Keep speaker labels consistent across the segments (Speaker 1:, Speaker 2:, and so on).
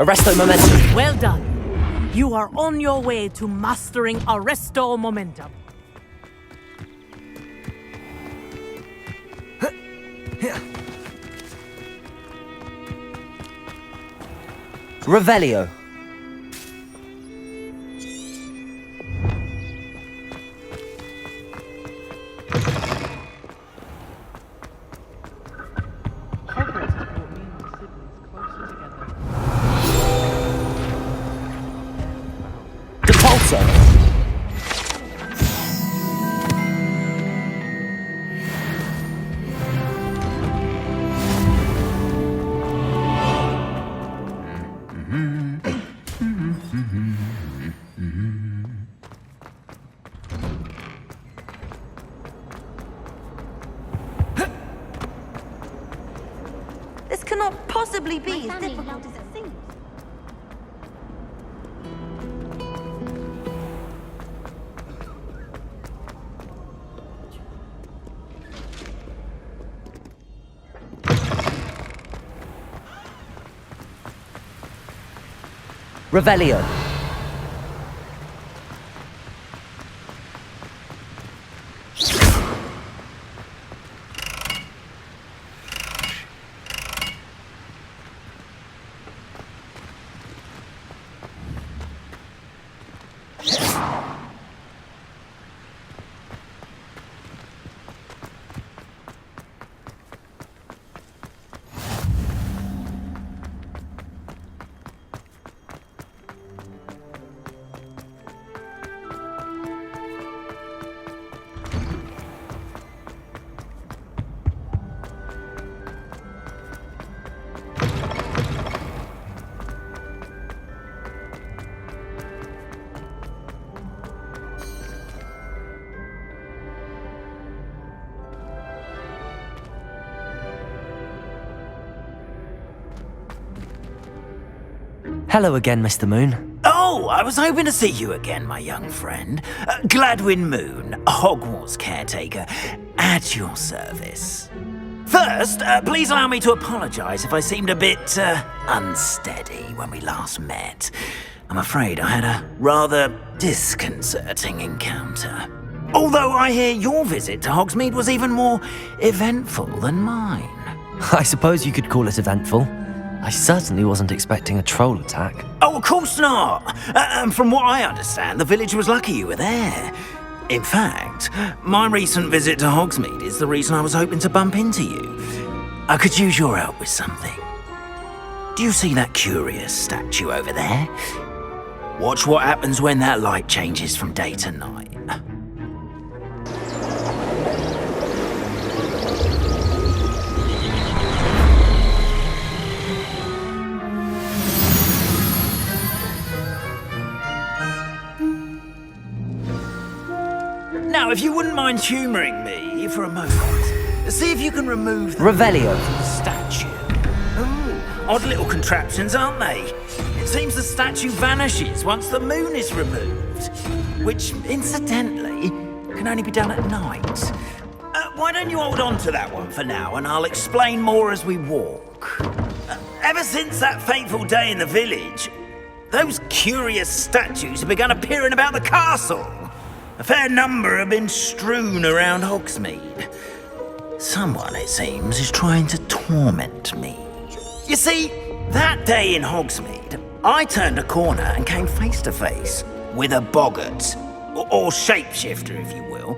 Speaker 1: Arresto momentum.
Speaker 2: Well done. You are on your way to mastering Arresto momentum.
Speaker 1: Revelio.
Speaker 2: Hogwarts has brought me and my siblings closer together.
Speaker 1: Depulso.
Speaker 3: This cannot possibly be as difficult as it seems.
Speaker 1: Revelio. Hello again, Mr. Moon.
Speaker 4: Oh, I was hoping to see you again, my young friend. Gladwin Moon, Hogwarts Caretaker, at your service. First, please allow me to apologise if I seemed a bit unsteady when we last met. I'm afraid I had a rather disconcerting encounter. Although I hear your visit to Hogsmeade was even more eventful than mine.
Speaker 1: I suppose you could call it eventful. I certainly wasn't expecting a troll attack.
Speaker 4: Oh, of course not. And from what I understand, the village was lucky you were there. In fact, my recent visit to Hogsmeade is the reason I was hoping to bump into you. I could use your help with something. Do you see that curious statue over there? Watch what happens when that light changes from day to night. Now, if you wouldn't mind humouring me for a moment, see if you can remove the
Speaker 1: Revelio.
Speaker 4: statue. Ooh, odd little contraptions, aren't they? It seems the statue vanishes once the moon is removed, which, incidentally, can only be done at night. Why don't you hold on to that one for now, and I'll explain more as we walk. Ever since that fateful day in the village, those curious statues have begun appearing about the castle. A fair number have been strewn around Hogsmeade. Someone, it seems, is trying to torment me. You see, that day in Hogsmeade, I turned a corner and came face to face with a boggart, or shapeshifter, if you will,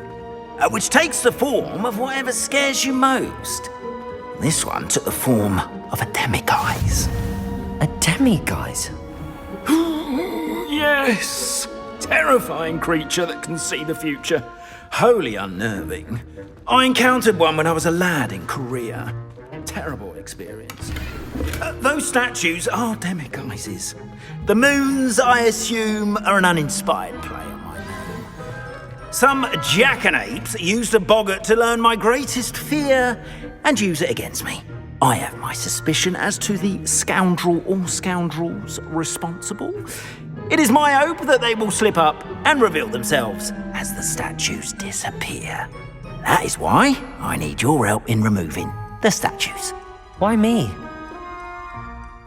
Speaker 4: which takes the form of whatever scares you most. This one took the form of a demiguise.
Speaker 1: A demiguise?
Speaker 4: Yes! Terrifying creature that can see the future. Wholly unnerving. I encountered one when I was a lad in Korea. Terrible experience. Those statues are demiguises. The moons, I assume, are an uninspired play on my name. Some jackanapes used a boggart to learn my greatest fear and use it against me. I have my suspicion as to the scoundrel or scoundrels responsible. It is my hope that they will slip up and reveal themselves as the statues disappear. That is why I need your help in removing the statues.
Speaker 1: Why me?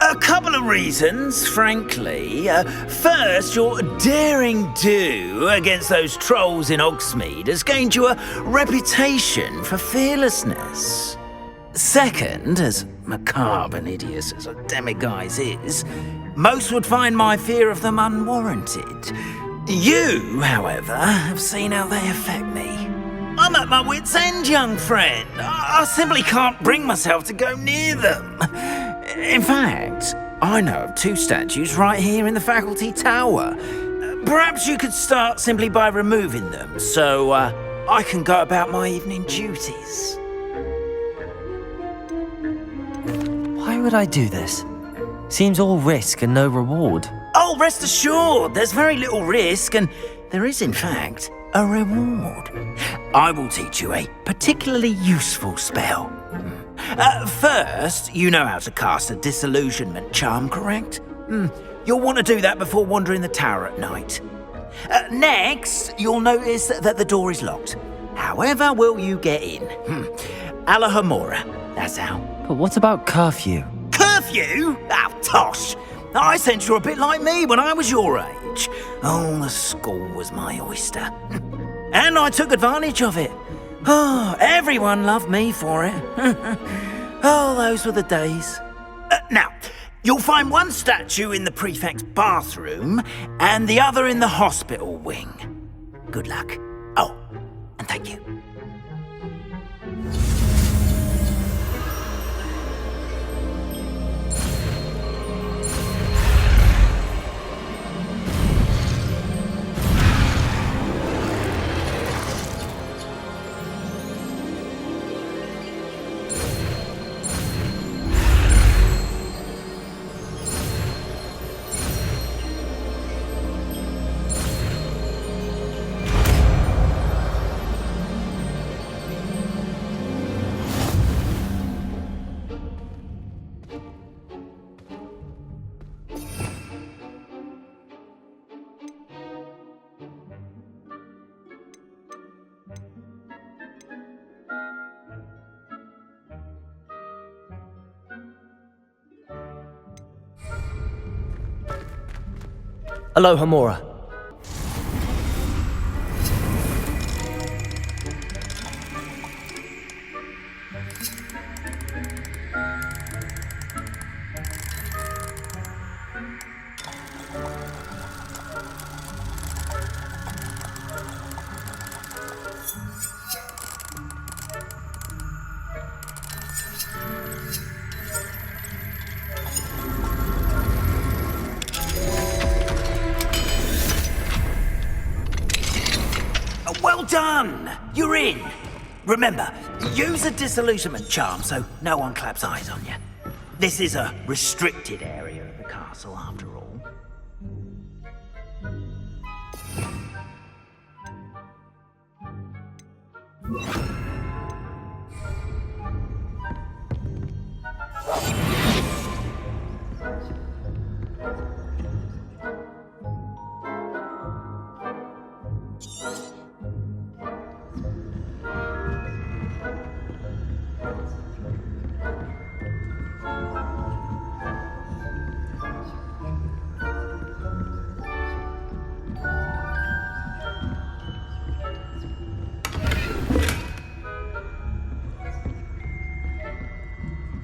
Speaker 4: A couple of reasons, frankly. First, your daring do against those trolls in Hogsmeade has gained you a reputation for fearlessness. Second, as macabre and hideous as a demiguise is, most would find my fear of them unwarranted. You, however, have seen how they affect me. I'm at my wit's end, young friend. I simply can't bring myself to go near them. In fact, I know of 2 statues right here in the faculty tower. Perhaps you could start simply by removing them, so I can go about my evening duties.
Speaker 1: Why would I do this? Seems all risk and no reward.
Speaker 4: Oh, rest assured, there's very little risk, and there is, in fact, a reward. I will teach you a particularly useful spell. First, you know how to cast a disillusionment charm, correct? You'll want to do that before wandering the tower at night. Next, you'll notice that the door is locked. However will you get in? Alahomora, that's how.
Speaker 1: But what about curfew?
Speaker 4: Curfew? Oh, tosh! I sense you're a bit like me when I was your age. Oh, the school was my oyster. And I took advantage of it. Oh, everyone loved me for it. Oh, those were the days. Now, you'll find one statue in the prefect's bathroom and the other in the hospital wing. Good luck. Oh, and thank you.
Speaker 1: Alohomora.
Speaker 4: Well done! You're in. Remember, use a disillusionment charm so no one claps eyes on you. This is a restricted area of the castle, after all.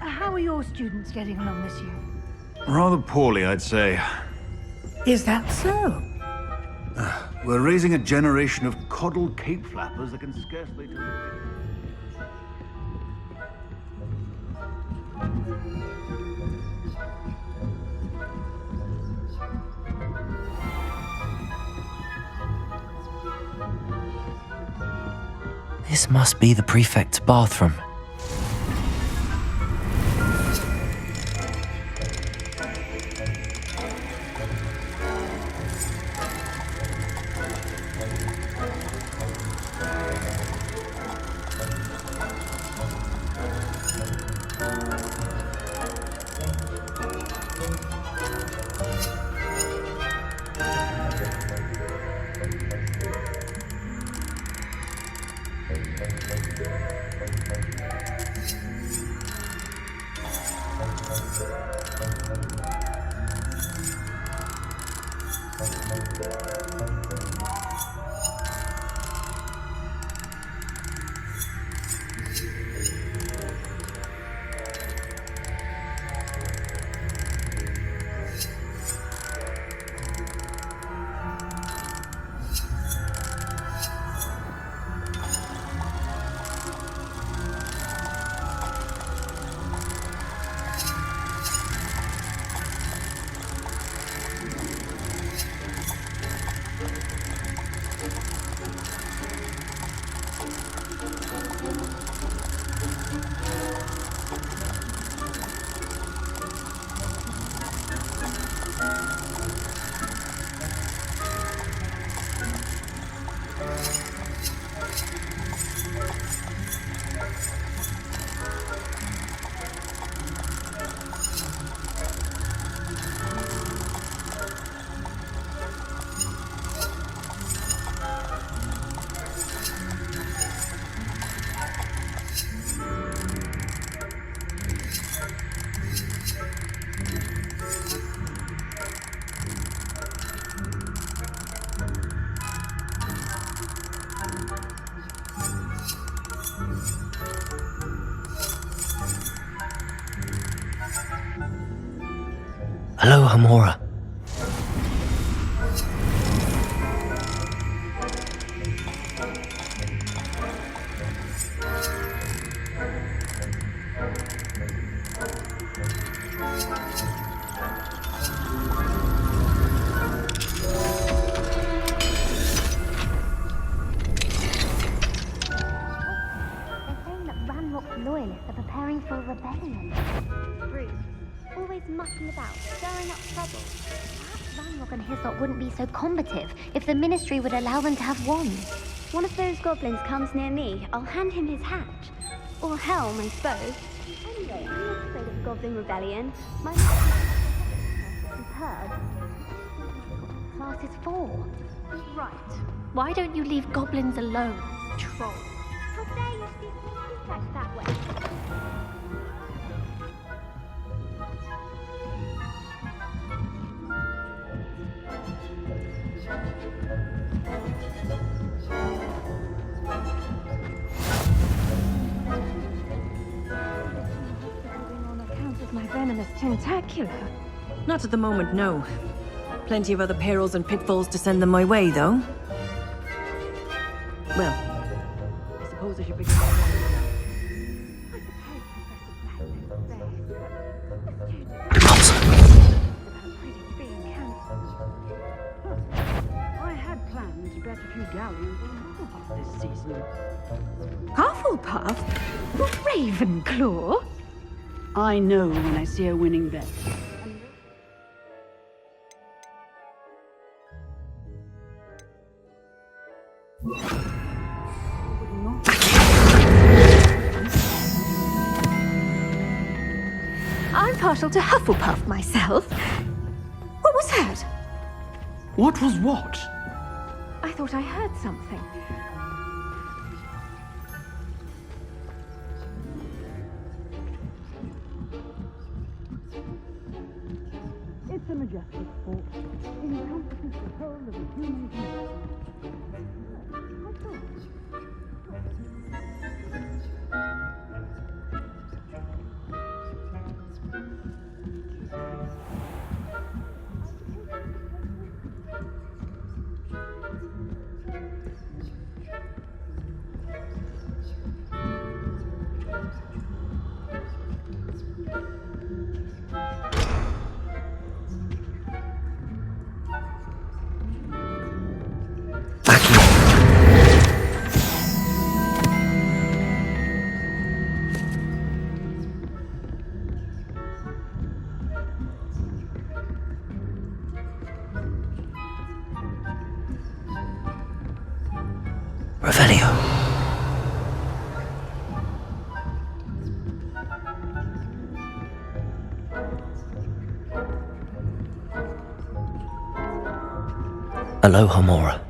Speaker 5: How are your students getting along this year?
Speaker 6: Rather poorly, I'd say.
Speaker 5: Is that so?
Speaker 6: We're raising a generation of coddled cape flappers that can scarcely do the
Speaker 1: This must be the prefect's bathroom. Hello, Hamora.
Speaker 7: Loyalists are preparing for a rebellion. Rude. Always mucking about, stirring up trouble. Perhaps Ranrock and Hyssop wouldn't be so combative if the Ministry would allow them to have wands.
Speaker 8: One of those goblins comes near me, I'll hand him his hat. Or helm, I suppose. Anyway, I'm not afraid of Goblin Rebellion. My
Speaker 7: Superb. Class is 4.
Speaker 8: right.
Speaker 7: Why don't you leave goblins alone, troll?
Speaker 8: How dare you speak to the prefect that way?
Speaker 9: On account of my venomous tentacular. Not at the moment, no. Plenty of other perils and pitfalls to send them my way, though. Well, I suppose I should begin my
Speaker 5: I had planned to bet a few galleons on Hufflepuff this season.
Speaker 9: Hufflepuff? Ravenclaw?
Speaker 5: I know when I see a winning bet.
Speaker 9: I'm partial to Hufflepuff myself. What was that?
Speaker 5: What was what?
Speaker 9: I thought I heard something.
Speaker 5: It's a majestic sport. Encompasses the whole of the human being.
Speaker 1: Revelio. Aloha Mora.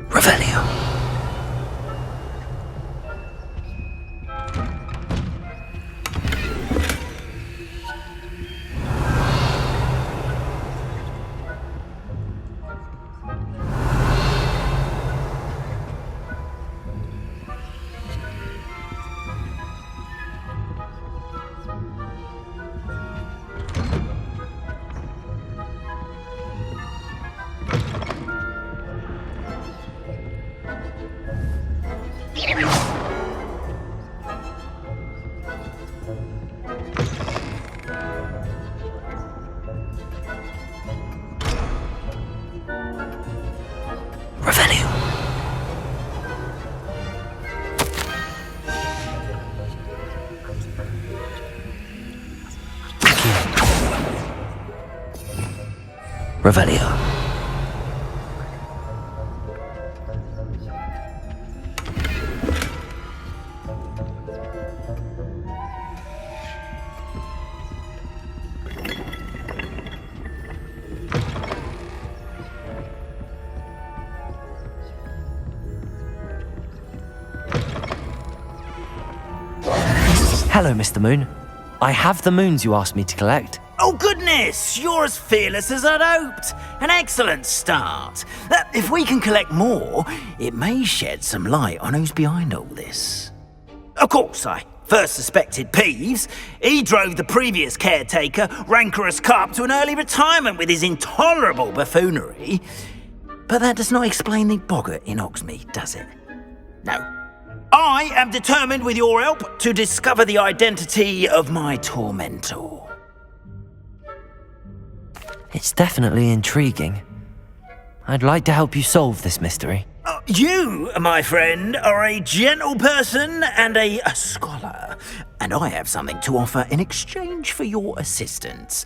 Speaker 1: Revelio. Revelio. Revelio. Hello, Mr. Moon. I have the moons you asked me to collect.
Speaker 4: Oh, goodness! You're as fearless as I'd hoped. An excellent start. If we can collect more, it may shed some light on who's behind all this. Of course, I first suspected Peeves. He drove the previous caretaker, rancorous carp, to an early retirement with his intolerable buffoonery. But that does not explain the boggart in Hogsmeade, does it? No. I am determined, with your help, to discover the identity of my tormentor.
Speaker 1: It's definitely intriguing. I'd like to help you solve this mystery.
Speaker 4: You, my friend, are a gentle person and a scholar, and I have something to offer in exchange for your assistance.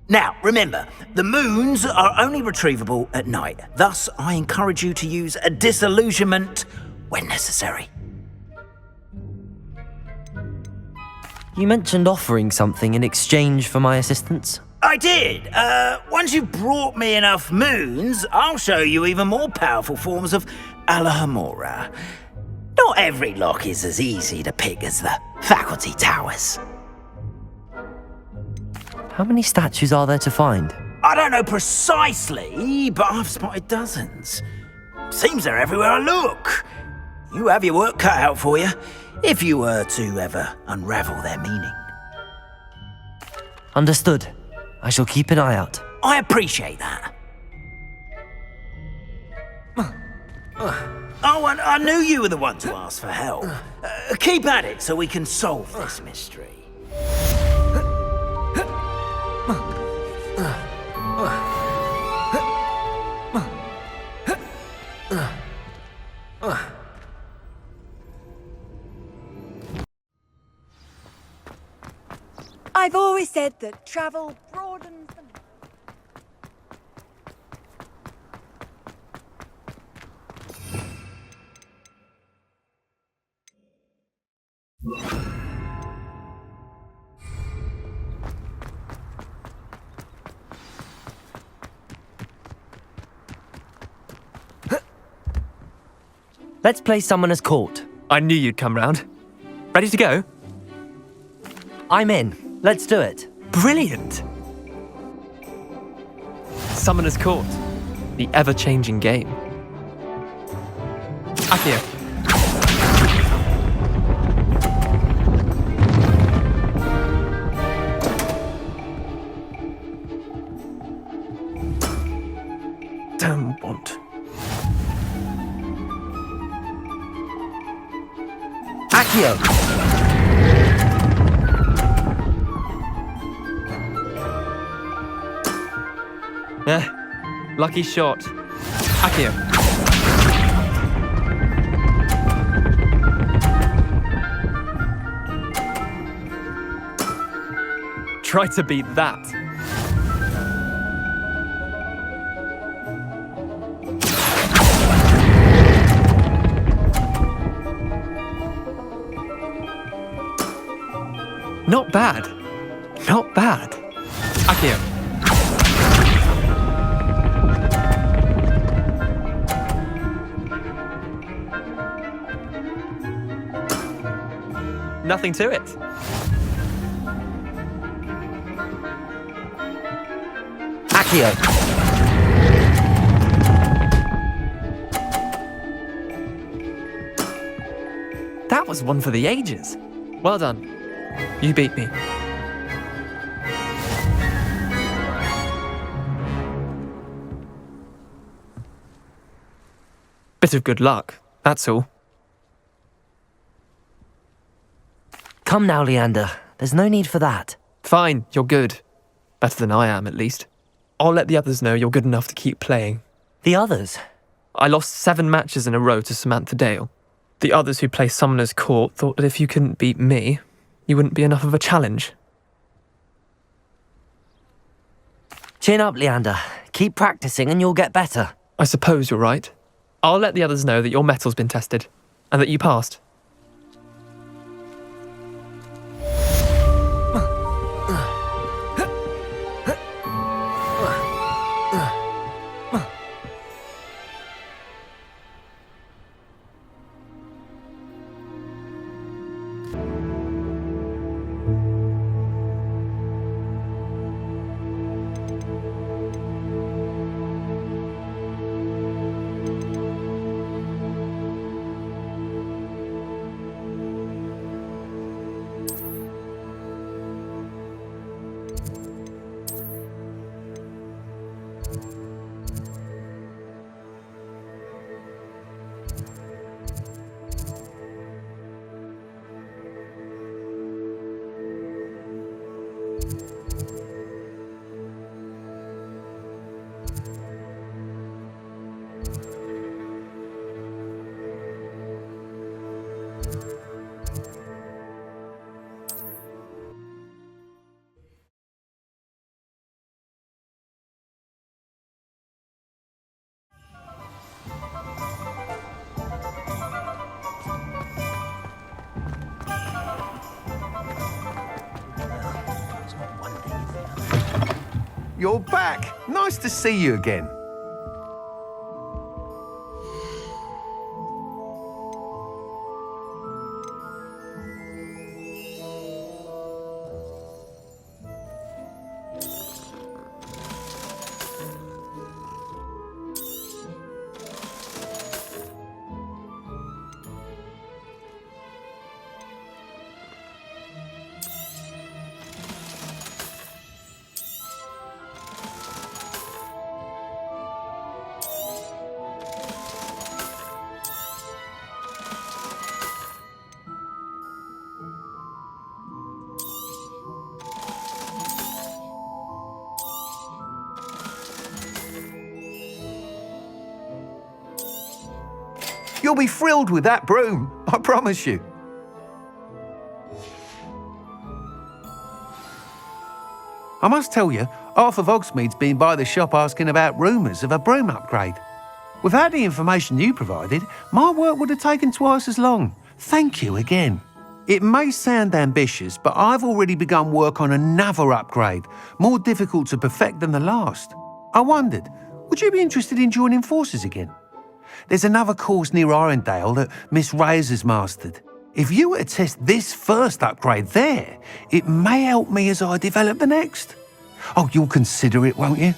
Speaker 4: Now, remember, the moons are only retrievable at night. Thus, I encourage you to use a disillusionment when necessary.
Speaker 1: You mentioned offering something in exchange for my assistance.
Speaker 4: I did. Once you've brought me enough moons, I'll show you even more powerful forms of Alahamora. Not every lock is as easy to pick as the faculty towers.
Speaker 1: How many statues are there to find?
Speaker 4: I don't know precisely, but I've spotted dozens. Seems they're everywhere I look. You have your work cut out for you, if you were to ever unravel their meaning.
Speaker 1: Understood. I shall keep an eye out.
Speaker 4: I appreciate that. Oh, and I knew you were the one to ask for help. Keep at it so we can solve this mystery.
Speaker 5: I've always said that travel broadens the...
Speaker 1: Let's play Summoner's Court.
Speaker 10: I knew you'd come round. Ready to go?
Speaker 1: I'm in. Let's do it.
Speaker 10: Brilliant! Summoner's Court. The ever-changing game. Accio. Damn want.
Speaker 1: Accio!
Speaker 10: Lucky shot. Accio. Try to beat that. Not bad. Not bad. Accio. Nothing to it.
Speaker 1: Accio.
Speaker 10: That was one for the ages. Well done. You beat me. Bit of good luck, that's all.
Speaker 1: Come now, Leander. There's no need for that.
Speaker 10: Fine, you're good. Better than I am, at least. I'll let the others know you're good enough to keep playing.
Speaker 1: The others?
Speaker 10: I lost 7 matches in a row to Samantha Dale. The others who play Summoner's Court thought that if you couldn't beat me, you wouldn't be enough of a challenge.
Speaker 1: Chin up, Leander. Keep practicing and you'll get better.
Speaker 10: I suppose you're right. I'll let the others know that your metal's been tested, and that you passed.
Speaker 11: You're back. Nice to see you again. You'll be thrilled with that broom, I promise you. I must tell you, half of Hogsmeade's been by the shop asking about rumours of a broom upgrade. Without the information you provided, my work would have taken twice as long. Thank you again. It may sound ambitious, but I've already begun work on another upgrade, more difficult to perfect than the last. I wondered, would you be interested in joining forces again? There's another course near Arendale that Miss Reyes has mastered. If you were to test this first upgrade there, it may help me as I develop the next. Oh, you'll consider it, won't you?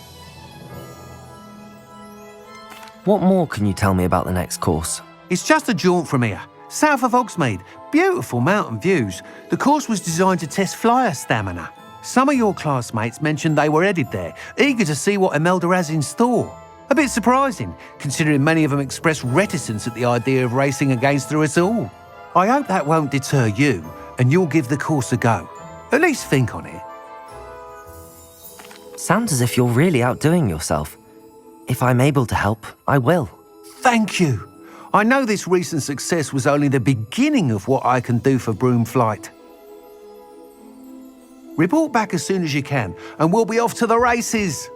Speaker 1: What more can you tell me about the next course?
Speaker 11: It's just a jaunt from here, south of Hogsmeade. Beautiful mountain views. The course was designed to test flyer stamina. Some of your classmates mentioned they were headed there, eager to see what Imelda has in store. A bit surprising, considering many of them expressed reticence at the idea of racing against her at all. I hope that won't deter you, and you'll give the course a go. At least think on it.
Speaker 1: Sounds as if you're really outdoing yourself. If I'm able to help, I will.
Speaker 11: Thank you. I know this recent success was only the beginning of what I can do for Broom Flight. Report back as soon as you can, and we'll be off to the races.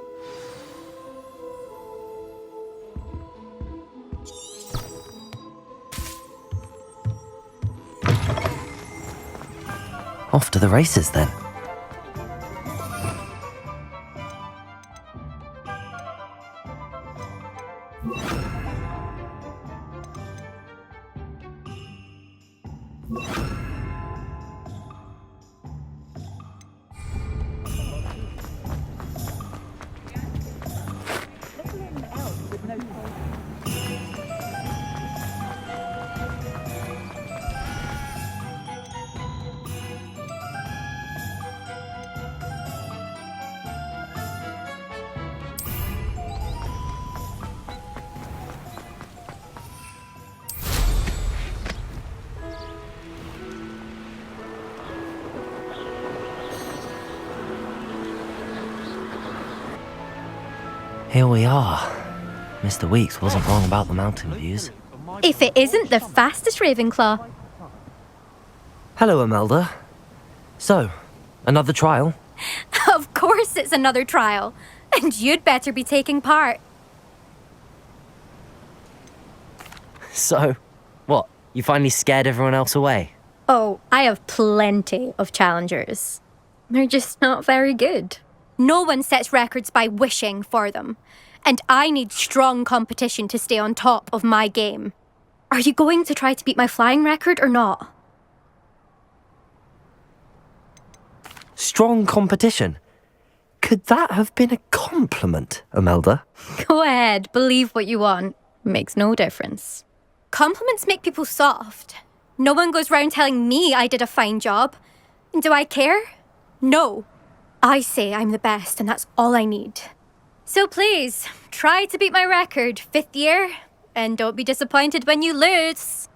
Speaker 1: Off to the races, then. Here we are. Mr. Weeks wasn't wrong about the mountain views.
Speaker 12: If it isn't the fastest Ravenclaw.
Speaker 1: Hello, Imelda. So, another trial?
Speaker 12: Of course it's another trial. And you'd better be taking part.
Speaker 1: So, what? You finally scared everyone else away?
Speaker 12: Oh, I have plenty of challengers. They're just not very good. No one sets records by wishing for them. And I need strong competition to stay on top of my game. Are you going to try to beat my flying record or not?
Speaker 1: Strong competition? Could that have been a compliment, Imelda?
Speaker 12: Go ahead, believe what you want. Makes no difference. Compliments make people soft. No one goes round telling me I did a fine job. And do I care? No. I say I'm the best, and that's all I need. So please, try to beat my record, 5th year, and don't be disappointed when you lose.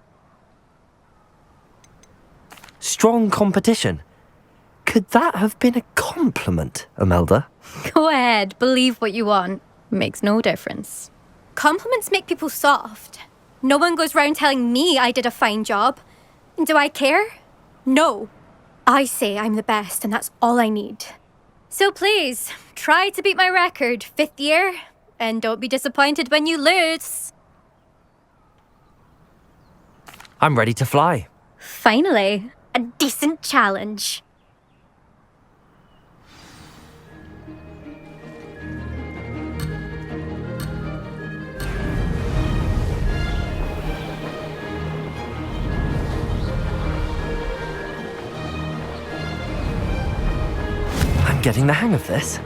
Speaker 1: Strong competition? Could that have been a compliment, Imelda?
Speaker 12: Go ahead, believe what you want. Makes no difference. Compliments make people soft. No one goes round telling me I did a fine job. And do I care? No. I say I'm the best, and that's all I need. So please, try to beat my record, 5th year, and don't be disappointed when you lose.
Speaker 1: I'm ready to fly.
Speaker 12: Finally, a decent challenge.
Speaker 1: I'm getting the hang of this.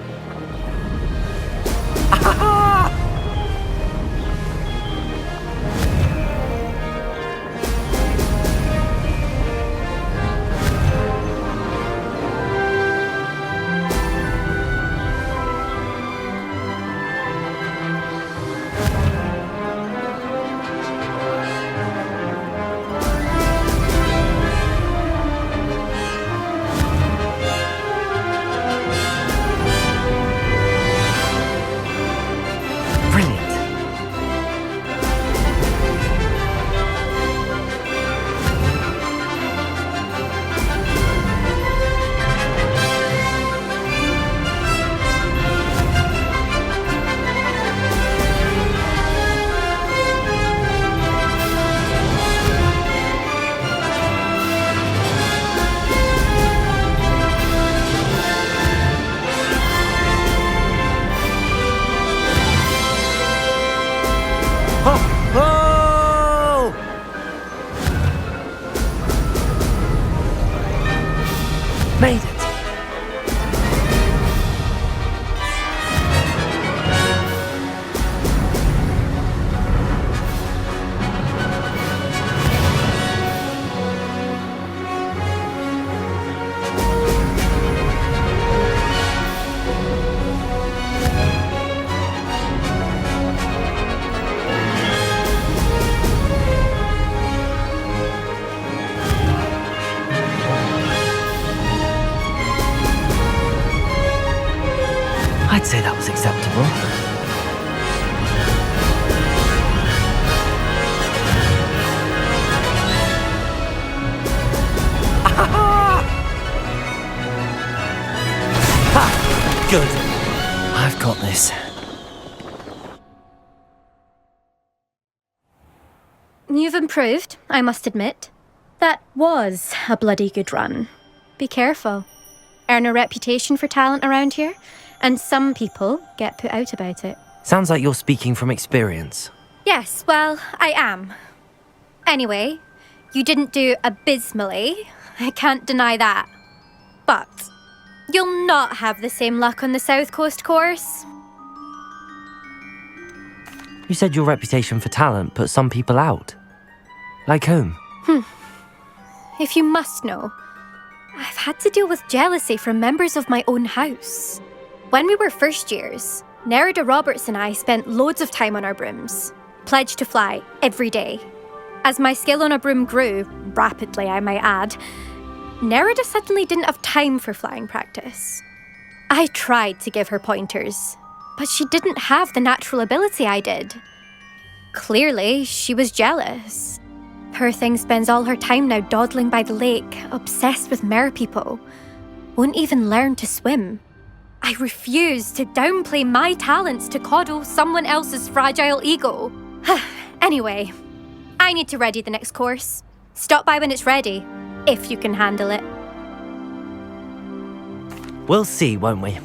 Speaker 12: you've improved, I must admit. That was a bloody good run. Be careful. Earn a reputation for talent around here, and some people get put out about it.
Speaker 1: Sounds like you're speaking from experience.
Speaker 12: Yes, well, I am. Anyway, you didn't do abysmally. I can't deny that. But you'll not have the same luck on the South Coast course.
Speaker 1: You said your reputation for talent put some people out. Like whom?
Speaker 12: If you must know, I've had to deal with jealousy from members of my own house. When we were first years, Nerida Roberts and I spent loads of time on our brooms, pledged to fly every day. As my skill on a broom grew, rapidly I might add, Nerida suddenly didn't have time for flying practice. I tried to give her pointers, but she didn't have the natural ability I did. Clearly, she was jealous. Poor thing spends all her time now dawdling by the lake, obsessed with merpeople. Won't even learn to swim. I refuse to downplay my talents to coddle someone else's fragile ego. Anyway, I need to ready the next course. Stop by when it's ready, if you can handle it.
Speaker 1: We'll see, won't we?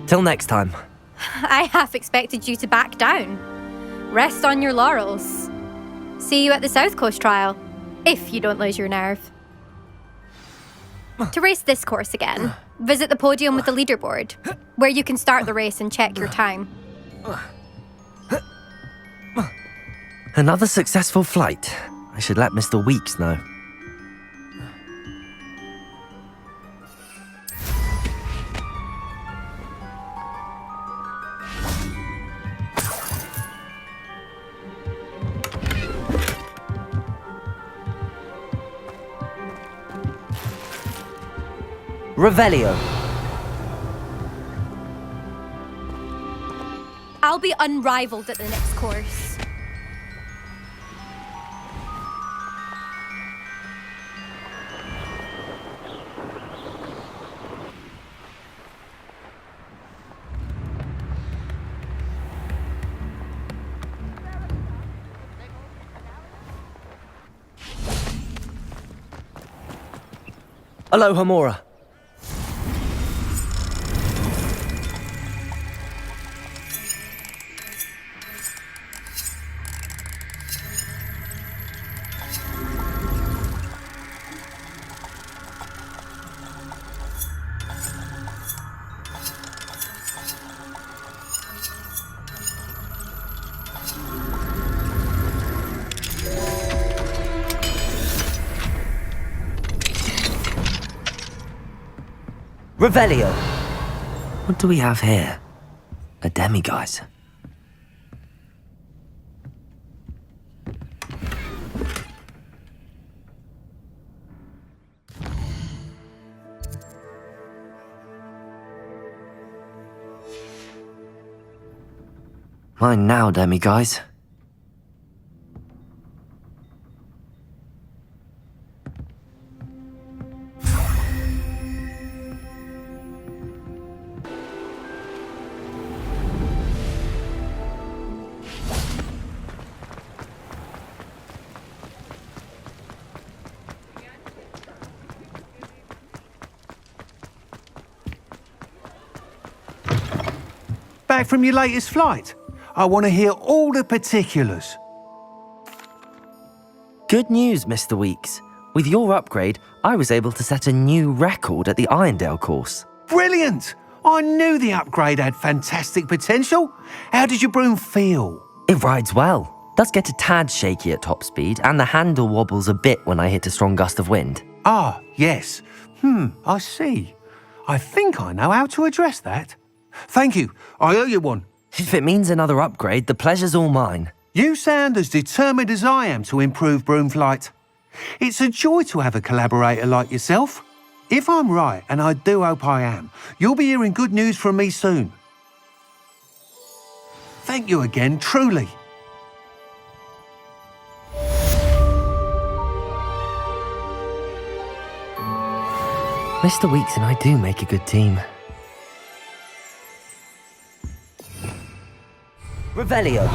Speaker 1: Till next time.
Speaker 12: I half expected you to back down. Rest on your laurels. See you at the South Coast trial, if you don't lose your nerve. To race this course again, visit the podium with the leaderboard, where you can start the race and check your time.
Speaker 1: Another successful flight. I should let Mr. Weeks know. Revelio.
Speaker 12: I'll be unrivaled at the next course.
Speaker 1: Aloha Mora. Revelio. What do we have here? A demiguise. Mine now, demiguise.
Speaker 11: Back from your latest flight? I want to hear all the particulars.
Speaker 1: Good news, Mr. Weeks. With your upgrade, I was able to set a new record at the Irondale course.
Speaker 11: Brilliant! I knew the upgrade had fantastic potential. How did your broom feel?
Speaker 1: It rides well. Does get a tad shaky at top speed, and the handle wobbles a bit when I hit a strong gust of wind.
Speaker 11: Ah, yes. I see. I think I know how to address that. Thank you. I owe you one.
Speaker 1: If it means another upgrade, the pleasure's all mine.
Speaker 11: You sound as determined as I am to improve broom flight. It's a joy to have a collaborator like yourself. If I'm right, and I do hope I am, you'll be hearing good news from me soon. Thank you again, truly.
Speaker 1: Mr. Weeks and I do make a good team. Revelio.